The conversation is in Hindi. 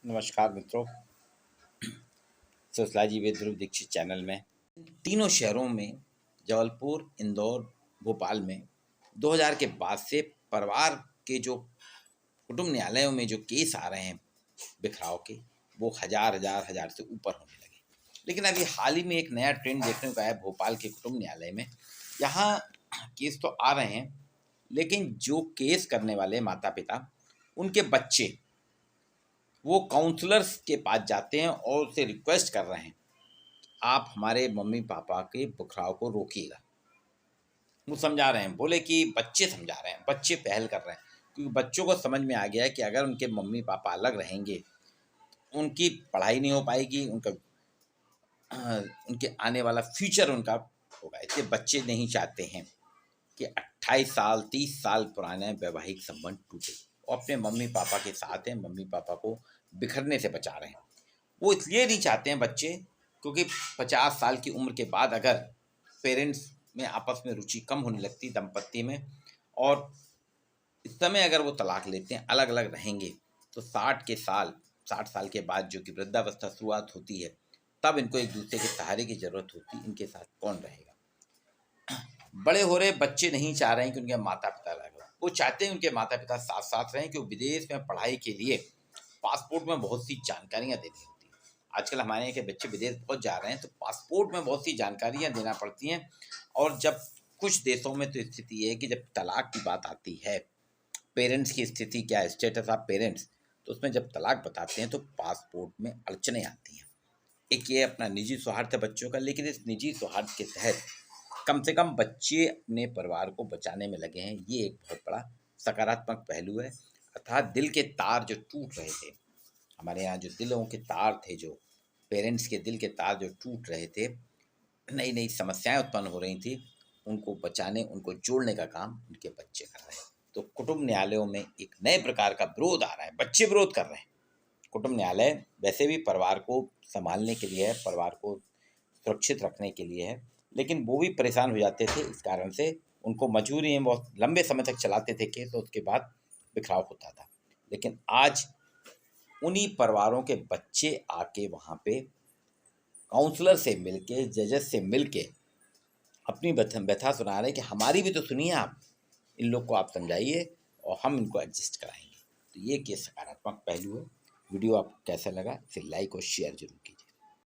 नमस्कार मित्रों। Sociology with Dhruv Dixit channel में तीनों शहरों में जबलपुर, इंदौर, भोपाल में 2000 के बाद से परिवार के जो कुटुंब न्यायालयों में जो केस आ रहे हैं बिखराव के, वो हजार से ऊपर होने लगे। लेकिन अभी हाल ही में एक नया ट्रेंड देखने को आया भोपाल के कुटुंब न्यायालय में। यहाँ केस तो आ रहे हैं, लेकिन जो केस करने वाले माता पिता, उनके बच्चे वो काउंसलर्स के पास जाते हैं और उससे रिक्वेस्ट कर रहे हैं, आप हमारे मम्मी पापा के बिखराव को रोकिएगा। वो समझा रहे हैं, बोले कि बच्चे समझा रहे हैं, बच्चे पहल कर रहे हैं, क्योंकि बच्चों को समझ में आ गया है कि अगर उनके मम्मी पापा अलग रहेंगे, उनकी पढ़ाई नहीं हो पाएगी, उनके आने वाला फ्यूचर उनका होगा। इसलिए बच्चे नहीं चाहते हैं कि 28 साल 30 साल पुराने वैवाहिक संबंध टूटे और अपने मम्मी पापा के साथ हैं, मम्मी पापा को बिखरने से बचा रहे हैं। वो इसलिए नहीं चाहते हैं बच्चे, क्योंकि 50 साल की उम्र के बाद अगर पेरेंट्स में आपस में रुचि कम होने लगती दंपत्ति में, और इस समय अगर वो तलाक लेते हैं, अलग अलग रहेंगे, तो 60 साल के बाद जो कि वृद्धावस्था शुरुआत होती है, तब इनको एक दूसरे के सहारे की ज़रूरत होती है। इनके साथ कौन रहेगा? बड़े हो रहे बच्चे नहीं चाह रहे हैं कि उनके माता पिता अलग रहें, वो चाहते हैं उनके माता पिता साथ साथ रहें, क्योंकि विदेश में पढ़ाई के लिए पासपोर्ट में बहुत सी जानकारियाँ देनी होती हैं। आजकल हमारे यहाँ के बच्चे विदेश बहुत जा रहे हैं, तो पासपोर्ट में बहुत सी जानकारियाँ देना पड़ती हैं। और जब कुछ देशों में तो स्थिति ये है कि जब तलाक की बात आती है, पेरेंट्स की स्थिति क्या है, स्टेटस ऑफ पेरेंट्स, तो उसमें जब तलाक बताते हैं तो पासपोर्ट में अड़चने आती हैं। एक ये अपना निजी स्वार्थ है बच्चों का, लेकिन इस निजी स्वार्थ के तहत कम से कम बच्चे अपने परिवार को बचाने में लगे हैं। ये एक बहुत बड़ा सकारात्मक पहलू है। अर्थात दिल के तार जो टूट रहे थे, हमारे यहाँ जो दिलों के तार थे, जो पेरेंट्स के दिल के तार जो टूट रहे थे, नई नई समस्याएं उत्पन्न हो रही थी, उनको बचाने, उनको जोड़ने का काम उनके बच्चे कर रहे हैं। तो कुटुंब न्यायालयों में एक नए प्रकार का विरोध आ रहा है, बच्चे विरोध कर रहे हैं। कुटुंब न्यायालय वैसे भी परिवार को संभालने के लिए है, परिवार को सुरक्षित रखने के लिए है, लेकिन वो भी परेशान हो जाते थे। इस कारण से उनको मजबूरी में बहुत लंबे समय तक चलाते थे केस, तो उसके बाद बिखराव होता था। लेकिन आज उन्हीं परिवारों के बच्चे आके वहाँ पे काउंसलर से मिलके, जजेस से मिलके अपनी व्यथा सुना रहे हैं कि हमारी भी तो सुनिए आप, इन लोग को आप समझाइए और हम इनको एडजस्ट कराएंगे। तो ये सकारात्मक पहलू है। वीडियो आपको कैसा लगा, इसे लाइक और शेयर जरूर कीजिए।